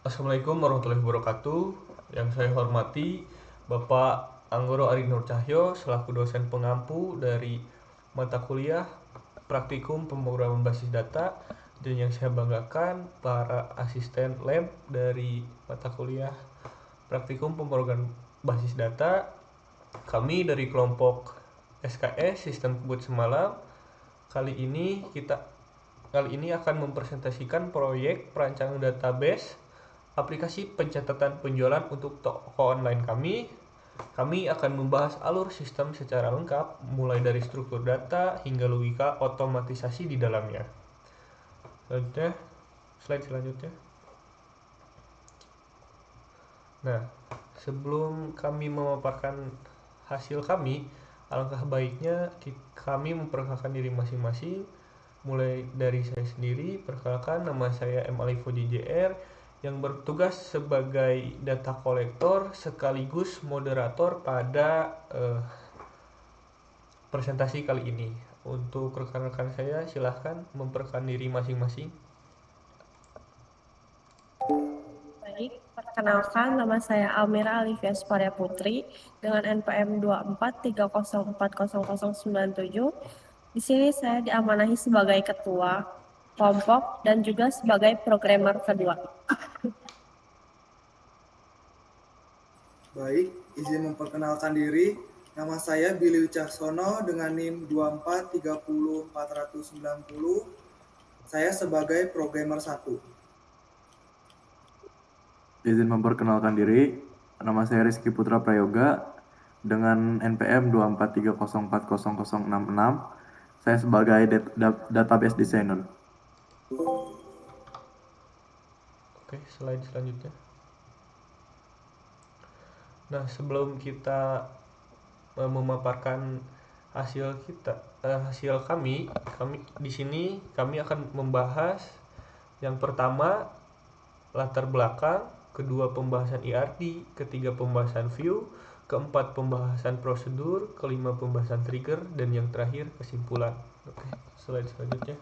Assalamualaikum warahmatullahi wabarakatuh. Yang saya hormati Bapak Anggoro Ari Nur Cahyo selaku dosen pengampu dari mata kuliah Praktikum Pemrograman Basis Data, dan yang saya banggakan para asisten lab dari mata kuliah Praktikum Pemrograman Basis Data. Kami dari kelompok SKS Sistem Kebut Semalam. Kali ini akan mempresentasikan proyek perancangan database aplikasi pencatatan penjualan untuk toko online kami. Kami akan membahas alur sistem secara lengkap, mulai dari struktur data hingga logika otomatisasi di dalamnya. Selanjutnya, slide selanjutnya. Nah, sebelum kami memaparkan hasil kami, alangkah baiknya kami memperkenalkan diri masing-masing. Mulai dari saya sendiri, perkenalkan, nama saya M. Alifo JJR, yang bertugas sebagai data kolektor sekaligus moderator pada presentasi kali ini. Untuk rekan-rekan saya, silahkan memperkenalkan diri masing-masing. Baik, perkenalkan nama saya Almira Alivia Sparia Putri dengan NPM 2430400097. Di sini saya diamanahi sebagai ketua kelompok dan juga sebagai programmer kedua. Baik, izin memperkenalkan diri. Nama saya Billy Wicaksono dengan NIM 2430490. Saya sebagai programmer 1. Izin memperkenalkan diri, nama saya Rizky Putra Prayoga dengan NPM 243040066. Saya sebagai database designer. Oke, slide selanjutnya. Nah, sebelum kita memaparkan hasil kami di sini akan membahas yang pertama latar belakang, kedua pembahasan ERD, ketiga pembahasan view, keempat pembahasan prosedur, kelima pembahasan trigger, dan yang terakhir kesimpulan. Oke, slide selanjutnya.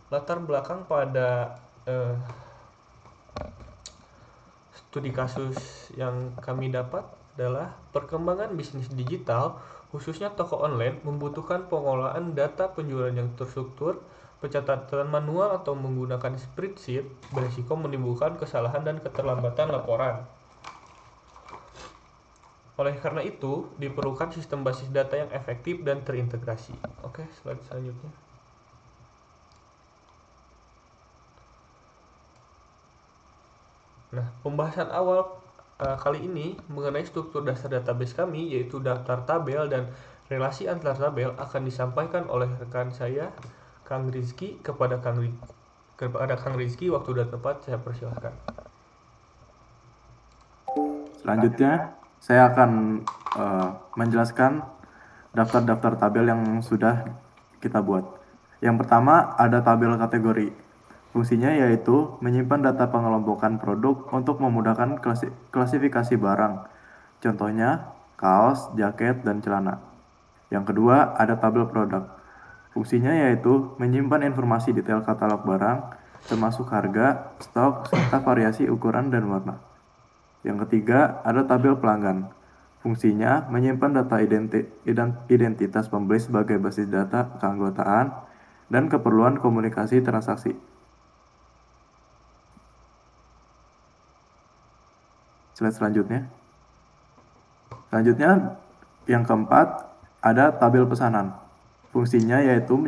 Latar belakang pada studi kasus yang kami dapat adalah perkembangan bisnis digital, khususnya toko online, membutuhkan pengolahan data penjualan yang terstruktur. Pencatatan manual atau menggunakan spreadsheet berisiko menimbulkan kesalahan dan keterlambatan laporan. Oleh karena itu, diperlukan sistem basis data yang efektif dan terintegrasi. Oke, slide selanjutnya. Nah, pembahasan awal kali ini mengenai struktur dasar database kami, yaitu daftar tabel dan relasi antar tabel, akan disampaikan oleh rekan saya, Kang Rizky, kepada Kang Rizky. Waktu dan tempat saya persilahkan. Selanjutnya, saya akan menjelaskan daftar-daftar tabel yang sudah kita buat. Yang pertama, ada tabel kategori. Fungsinya yaitu menyimpan data pengelompokan produk untuk memudahkan klasifikasi barang. Contohnya, kaos, jaket, dan celana. Yang kedua, ada tabel produk. Fungsinya yaitu menyimpan informasi detail katalog barang, termasuk harga, stok, serta variasi ukuran dan warna. Yang ketiga, ada tabel pelanggan. Fungsinya menyimpan data identitas pembeli sebagai basis data keanggotaan dan keperluan komunikasi transaksi. Slide selanjutnya. Selanjutnya, yang keempat, ada tabel pesanan. Fungsinya yaitu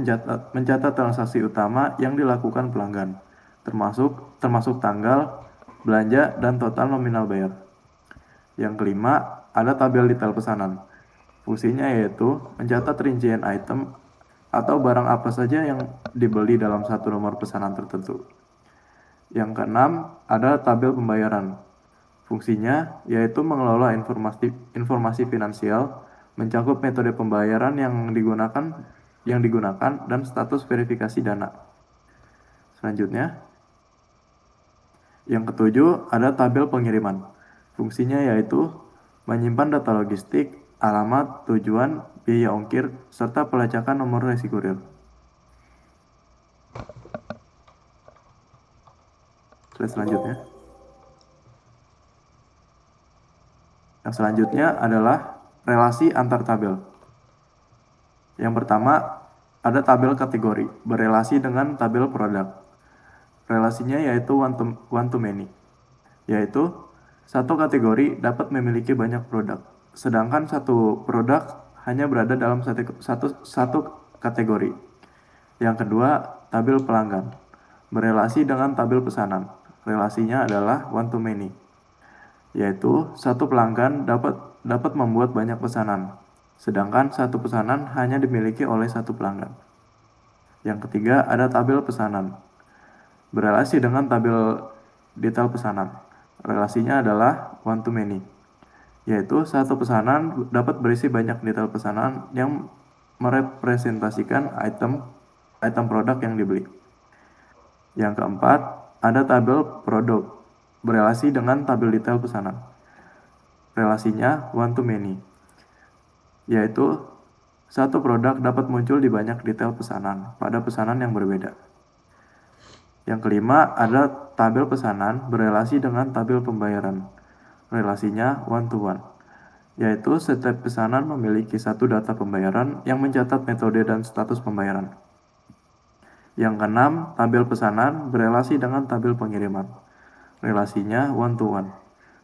mencatat transaksi utama yang dilakukan pelanggan, termasuk tanggal, belanja, dan total nominal bayar. Yang kelima, ada tabel detail pesanan. Fungsinya yaitu mencatat rincian item atau barang apa saja yang dibeli dalam satu nomor pesanan tertentu. Yang keenam, ada tabel pembayaran. Fungsinya yaitu mengelola informasi finansial, mencakup metode pembayaran yang digunakan dan status verifikasi dana. Selanjutnya, yang ketujuh ada tabel pengiriman. Fungsinya yaitu menyimpan data logistik, alamat, tujuan, biaya ongkir, serta pelacakan nomor resi kurir. Slide selanjutnya. Yang selanjutnya adalah relasi antar tabel. Yang pertama, ada tabel kategori berelasi dengan tabel produk. Relasinya yaitu one to many, yaitu satu kategori dapat memiliki banyak produk, sedangkan satu produk hanya berada dalam satu kategori. Yang kedua, tabel pelanggan berelasi dengan tabel pesanan. Relasinya adalah one to many, yaitu satu pelanggan dapat membuat banyak pesanan, sedangkan satu pesanan hanya dimiliki oleh satu pelanggan. Yang ketiga, ada tabel pesanan berelasi dengan tabel detail pesanan. Relasinya adalah one to many, yaitu satu pesanan dapat berisi banyak detail pesanan yang merepresentasikan item produk yang dibeli. Yang keempat, ada tabel produk berelasi dengan tabel detail pesanan. Relasinya one to many, yaitu satu produk dapat muncul di banyak detail pesanan pada pesanan yang berbeda. Yang kelima, ada tabel pesanan berelasi dengan tabel pembayaran. Relasinya one to one, yaitu setiap pesanan memiliki satu data pembayaran yang mencatat metode dan status pembayaran. Yang keenam, tabel pesanan berelasi dengan tabel pengiriman. Relasinya one to one.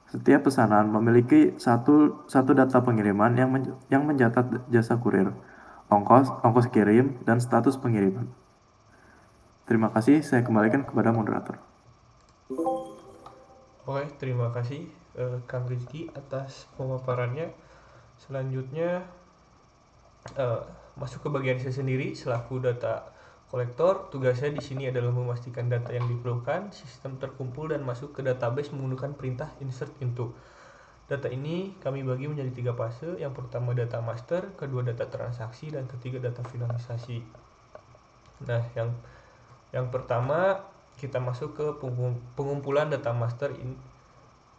Setiap pesanan memiliki satu data pengiriman yang mencatat jasa kurir, ongkos kirim, dan status pengiriman. Terima kasih, saya kembalikan kepada moderator. Oke, terima kasih Kang Rizky atas pemaparannya. Selanjutnya masuk ke bagian saya sendiri selaku data kolektor. Tugas saya di sini adalah memastikan data yang diperlukan, sistem terkumpul dan masuk ke database menggunakan perintah insert into. Data ini kami bagi menjadi 3 fase. Yang pertama data master, kedua data transaksi, dan ketiga data finalisasi. Nah, yang pertama kita masuk ke pengumpulan data master.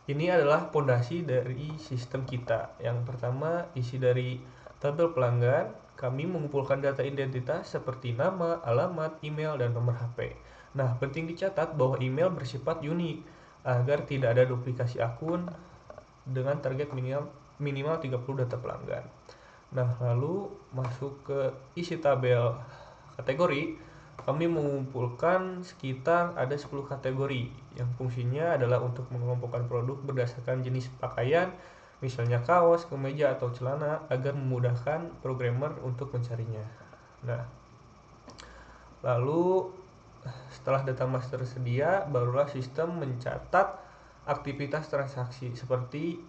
Ini adalah fondasi dari sistem kita. Yang pertama, isi dari tabel pelanggan. Kami mengumpulkan data identitas seperti nama, alamat, email, dan nomor HP. Nah, penting dicatat bahwa email bersifat unik agar tidak ada duplikasi akun dengan target minimal 30 data pelanggan. Nah, lalu masuk ke isi tabel kategori. Kami mengumpulkan sekitar ada 10 kategori yang fungsinya adalah untuk mengelompokkan produk berdasarkan jenis pakaian, misalnya kaos, kemeja, atau celana, agar memudahkan programmer untuk mencarinya. Nah, lalu setelah data master tersedia, barulah sistem mencatat aktivitas transaksi seperti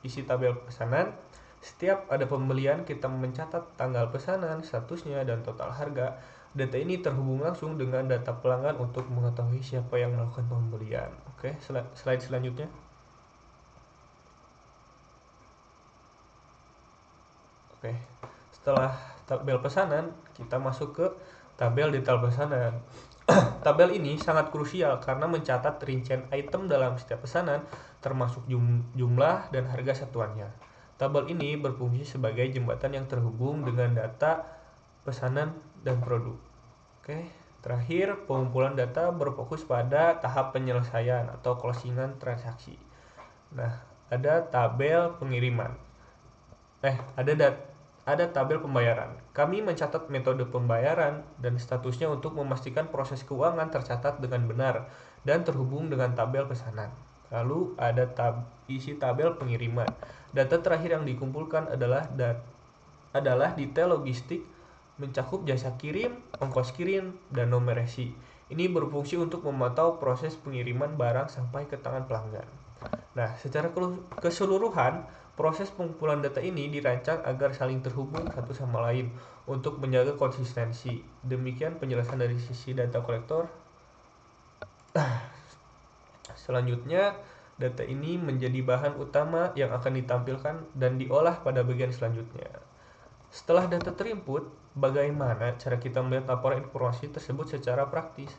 isi tabel pesanan. Setiap ada pembelian, kita mencatat tanggal pesanan, statusnya, dan total harga. Data ini terhubung langsung dengan data pelanggan untuk mengetahui siapa yang melakukan pembelian. Oke, slide selanjutnya. Oke, setelah tabel pesanan, kita masuk ke tabel detail pesanan. Tabel ini sangat krusial karena mencatat rincian item dalam setiap pesanan, termasuk jumlah dan harga satuannya. Tabel ini berfungsi sebagai jembatan yang terhubung dengan data pesanan dan produk. Oke, terakhir pengumpulan data berfokus pada tahap penyelesaian atau closingan transaksi. Nah, ada tabel pengiriman. Ada tabel pembayaran. Kami mencatat metode pembayaran dan statusnya untuk memastikan proses keuangan tercatat dengan benar dan terhubung dengan tabel pesanan. Lalu ada isi tabel pengiriman. Data terakhir yang dikumpulkan adalah detail logistik, mencakup jasa kirim, ongkos kirim, dan nomor resi. Ini berfungsi untuk memantau proses pengiriman barang sampai ke tangan pelanggan. Nah, secara keseluruhan, proses pengumpulan data ini dirancang agar saling terhubung satu sama lain untuk menjaga konsistensi. Demikian penjelasan dari sisi data kolektor. Selanjutnya, data ini menjadi bahan utama yang akan ditampilkan dan diolah pada bagian selanjutnya. Setelah data terinput, bagaimana cara kita melihat laporan informasi tersebut secara praktis?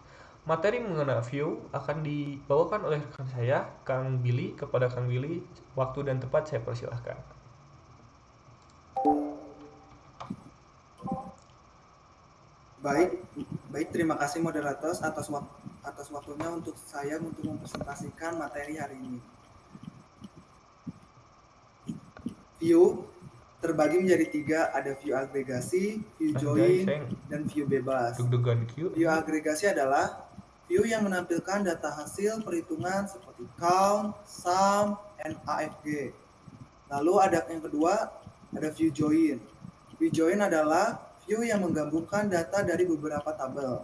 Materi mengenai view akan dibawakan oleh rekan saya, Kang Billy. Kepada Kang Billy, waktu dan tempat saya persilahkan. Baik, terima kasih moderator atas waktunya untuk mempresentasikan materi hari ini. View terbagi menjadi 3, ada view agregasi, view join, dan view bebas. View agregasi adalah view yang menampilkan data hasil perhitungan seperti count, sum, and AFG. Lalu ada yang kedua, ada view join. View join adalah view yang menggabungkan data dari beberapa tabel.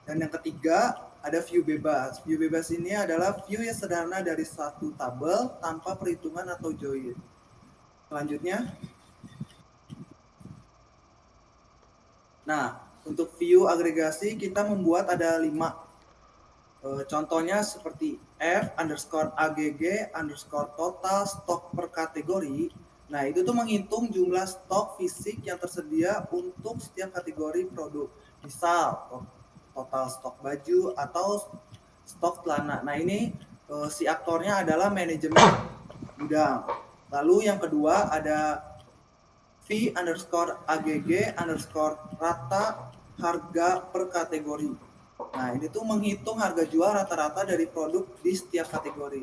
Dan yang ketiga, ada view bebas. View bebas ini adalah view yang sederhana dari satu tabel tanpa perhitungan atau join. Selanjutnya, nah, untuk view agregasi kita membuat ada 5. Contohnya seperti F_AGG_total stok per kategori. Nah, itu tuh menghitung jumlah stok fisik yang tersedia untuk setiap kategori produk. Misal, total stok baju atau stok celana. Nah, ini si aktornya adalah manajemen gudang. Lalu yang kedua ada V_AGG_rata harga per kategori. Nah, ini tuh menghitung harga jual rata-rata dari produk di setiap kategori.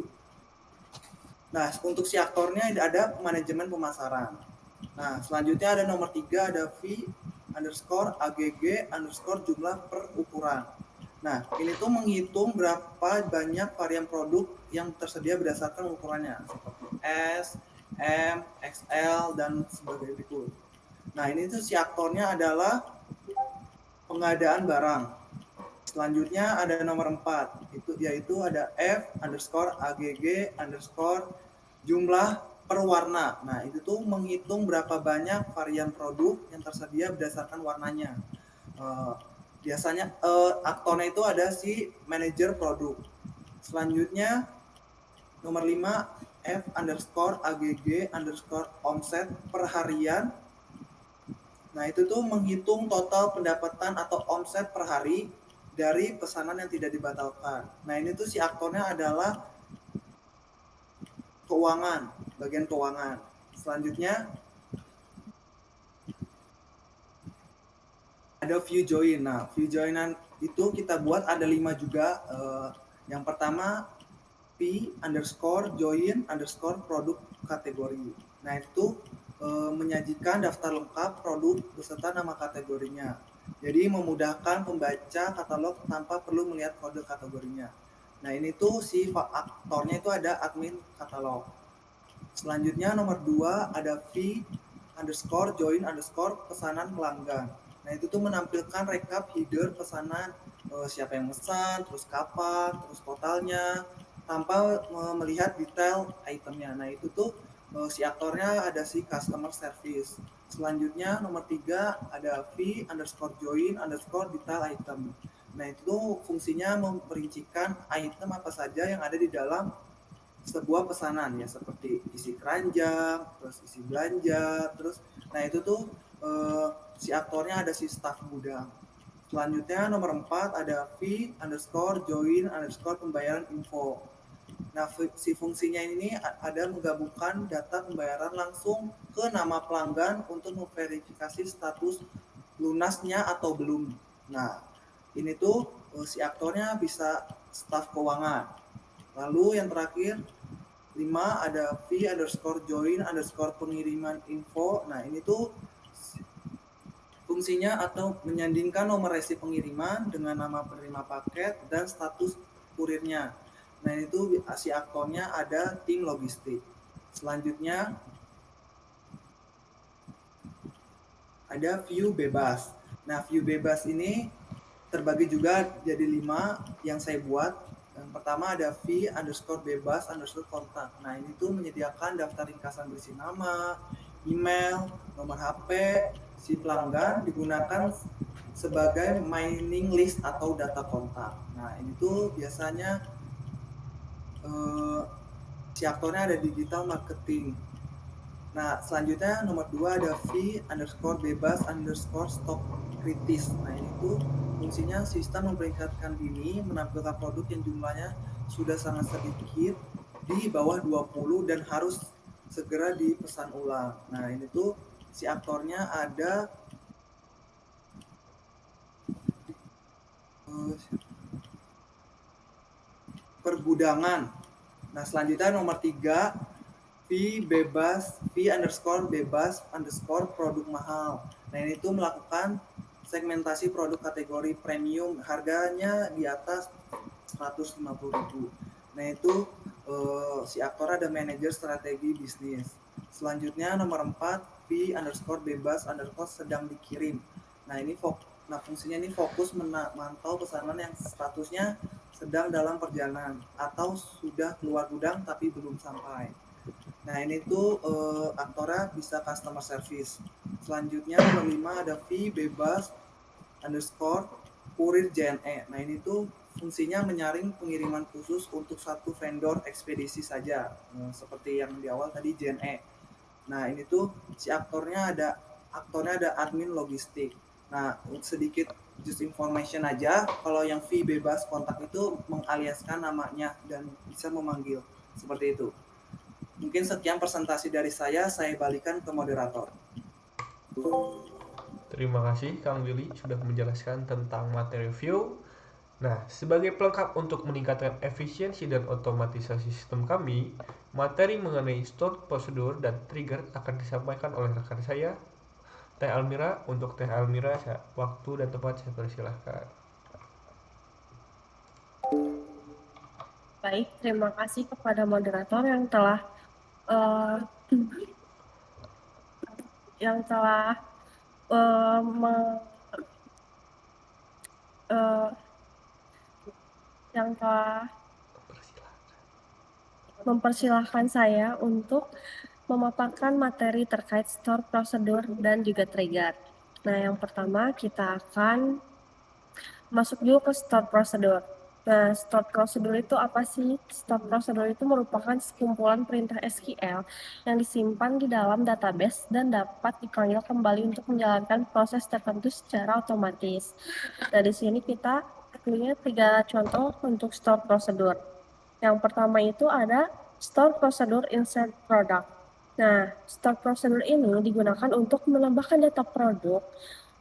Nah, untuk si aktornya ada manajemen pemasaran. Nah, selanjutnya ada nomor 3, ada V_AGG_jumlah per ukuran. Nah, ini tuh menghitung berapa banyak varian produk yang tersedia berdasarkan ukurannya, seperti S, M, XL, dan sebagainya itu. Nah, ini tuh si aktornya adalah pengadaan barang. Selanjutnya ada nomor 4, yaitu ada F_AGG_jumlah per warna. Nah, itu tuh menghitung berapa banyak varian produk yang tersedia berdasarkan warnanya. Biasanya aktornya itu ada si manajer produk. Selanjutnya nomor 5, F_AGG_omset per harian. Nah, itu tuh menghitung total pendapatan atau omset per hari dari pesanan yang tidak dibatalkan. Nah, ini tuh si aktornya adalah keuangan, bagian keuangan. Selanjutnya ada view join. Nah, view joinan itu kita buat ada 5 juga. Yang pertama P_join_produk kategori. Nah, itu menyajikan daftar lengkap produk beserta nama kategorinya. Jadi memudahkan pembaca katalog tanpa perlu melihat kode kategorinya. Nah, ini tuh si aktornya itu ada admin katalog. Selanjutnya nomor 2 ada V_join_pesanan pelanggan. Nah, itu tuh menampilkan rekap header pesanan, siapa yang pesan, terus kapan, terus totalnya, tanpa melihat detail itemnya. Nah, itu tuh si aktornya ada si customer service. Selanjutnya nomor 3 ada V_join_detail item. Nah, itu tuh fungsinya memperincikan item apa saja yang ada di dalam sebuah pesanan, ya, seperti isi keranjang, terus isi belanja, terus nah itu tuh si aktornya ada si staf gudang. Selanjutnya nomor 4 ada V_join_pembayaran info. Nah, si fungsinya ini ada menggabungkan data pembayaran langsung ke nama pelanggan untuk memverifikasi status lunasnya atau belum. Nah, ini tuh si aktornya bisa staf keuangan. Lalu yang terakhir 5 ada V_join_pengiriman info. Nah, ini tuh fungsinya atau menyandingkan nomor resi pengiriman dengan nama penerima paket dan status kurirnya. Nah, itu si aktornya ada tim logistik. Selanjutnya ada view bebas. Nah, view bebas ini terbagi juga jadi 5 yang saya buat. Yang pertama ada V_bebas_kontak. Nah, ini tuh menyediakan daftar ringkasan berisi nama, email, nomor HP, si pelanggan digunakan sebagai mailing list atau data kontak. Nah, ini tuh biasanya si aktornya ada digital marketing. Nah, selanjutnya nomor 2 ada V_bebas_stok kritis. Nah, ini tuh fungsinya sistem memperingatkan dini menampilkan produk yang jumlahnya sudah sangat sedikit di bawah 20 dan harus segera dipesan ulang. Nah, ini tuh si aktornya ada pergudangan. Nah, selanjutnya nomor 3, fee underscore bebas underscore produk mahal. Nah, ini tuh melakukan segmentasi produk kategori premium, harganya di atas 150.000. Nah, itu si aktor ada manajer strategi bisnis. Selanjutnya nomor 4, fee underscore bebas underscore sedang dikirim. Nah, ini fungsinya ini fokus memantau pesanan yang statusnya sedang dalam perjalanan atau sudah keluar gudang tapi belum sampai. Nah, ini tuh aktornya bisa customer service. Selanjutnya nomor 5 ada fee bebas underscore kurir JNE. Nah, ini tuh fungsinya menyaring pengiriman khusus untuk satu vendor ekspedisi saja, seperti yang di awal tadi JNE. Nah, ini tuh si aktornya ada admin logistik. Nah, sedikit just information aja, kalau yang fee bebas kontak itu mengaliaskan namanya dan bisa memanggil seperti itu. Mungkin sekian presentasi dari saya balikan ke moderator. Terima kasih Kang Willy sudah menjelaskan tentang materi view. Nah, sebagai pelengkap untuk meningkatkan efisiensi dan otomatisasi sistem kami, materi mengenai stored prosedur dan trigger akan disampaikan oleh rekan saya, Teh Almira. Untuk Teh Almira, waktu dan tempat saya persilahkan. Baik, terima kasih kepada moderator yang telah uh, yang telah mempersilahkan saya untuk memaparkan materi terkait store prosedur dan juga trigger. Nah, yang pertama kita akan masuk dulu ke store prosedur. Nah, store prosedur itu apa sih? Store prosedur itu merupakan sekumpulan perintah SQL yang disimpan di dalam database dan dapat dipanggil kembali untuk menjalankan proses tertentu secara otomatis. Nah, di sini kita punya 3 contoh untuk store prosedur. Yang pertama itu ada store prosedur insert product. Nah, store prosedur ini digunakan untuk menambahkan data produk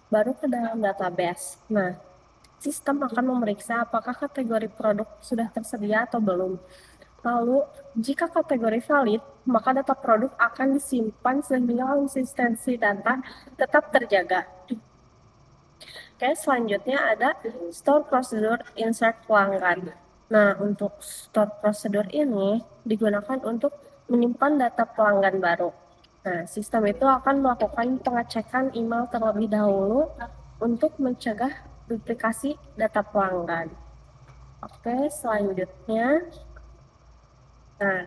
baru ke dalam database. Nah, sistem akan memeriksa apakah kategori produk sudah tersedia atau belum. Lalu, jika kategori valid, maka data produk akan disimpan sehingga konsistensi data tetap terjaga. Oke, selanjutnya ada store prosedur insert pelanggan. Nah, untuk store prosedur ini digunakan untuk menyimpan data pelanggan baru. Nah, sistem itu akan melakukan pengecekan email terlebih dahulu untuk mencegah duplikasi data pelanggan. Oke, selanjutnya. Nah,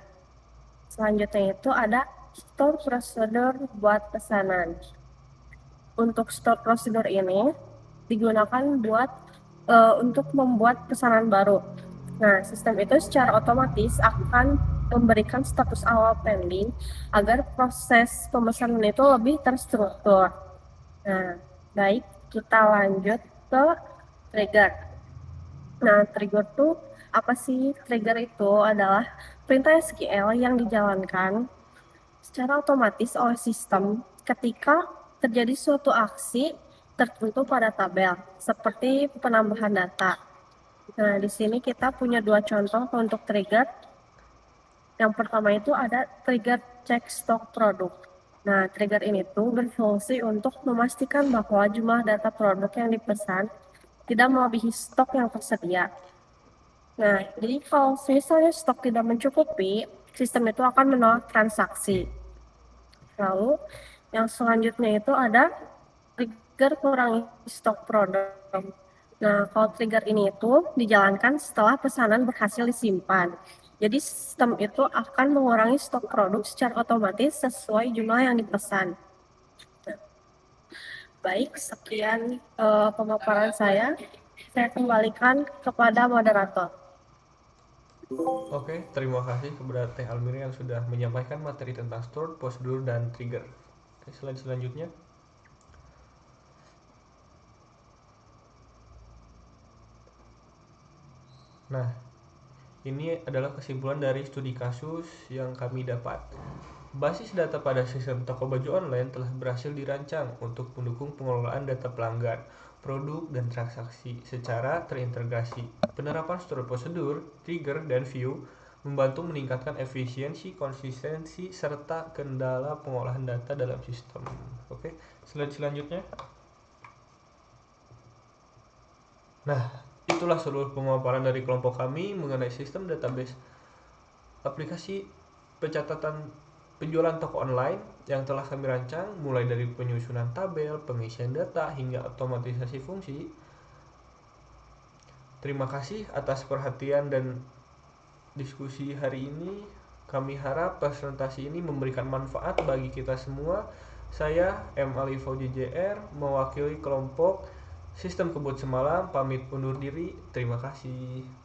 selanjutnya itu ada store prosedur buat pesanan. Untuk store prosedur ini digunakan untuk membuat pesanan baru. Nah, sistem itu secara otomatis akan memberikan status awal pending agar proses pemesanan itu lebih terstruktur. Nah, baik, kita lanjut ke trigger. Nah, trigger itu apa sih? Trigger itu adalah perintah SQL yang dijalankan secara otomatis oleh sistem ketika terjadi suatu aksi tertentu pada tabel, seperti penambahan data. Nah, di sini kita punya 2 contoh untuk trigger. Yang pertama itu ada trigger cek stok produk. Nah, trigger ini tuh berfungsi untuk memastikan bahwa jumlah data produk yang dipesan tidak melebihi stok yang tersedia. Nah, jadi kalau misalnya stok tidak mencukupi, sistem itu akan menolak transaksi. Lalu, yang selanjutnya itu ada trigger kurangi stok produk. Nah, kalau trigger ini itu dijalankan setelah pesanan berhasil disimpan. Jadi sistem itu akan mengurangi stok produk secara otomatis sesuai jumlah yang dipesan. Nah, baik, sekian pemaparan saya. Saya kembalikan kepada moderator. Oke, terima kasih kepada Teh Almira yang sudah menyampaikan materi tentang store, prosedur, dan trigger. Oke, selanjutnya. Nah, ini adalah kesimpulan dari studi kasus yang kami dapat. Basis data pada sistem toko baju online telah berhasil dirancang untuk mendukung pengelolaan data pelanggan, produk, dan transaksi secara terintegrasi. Penerapan store prosedur, trigger, dan view membantu meningkatkan efisiensi, konsistensi, serta kendala pengolahan data dalam sistem. Oke, slide selanjutnya. Nah, itulah seluruh pemaparan dari kelompok kami mengenai sistem database aplikasi pencatatan penjualan toko online yang telah kami rancang, mulai dari penyusunan tabel, pengisian data, hingga otomatisasi fungsi. Terima kasih atas perhatian dan diskusi hari ini. Kami harap presentasi ini memberikan manfaat bagi kita semua. Saya M. Alivo JJR, mewakili kelompok Sistem Kebut Semalam, pamit undur diri. Terima kasih.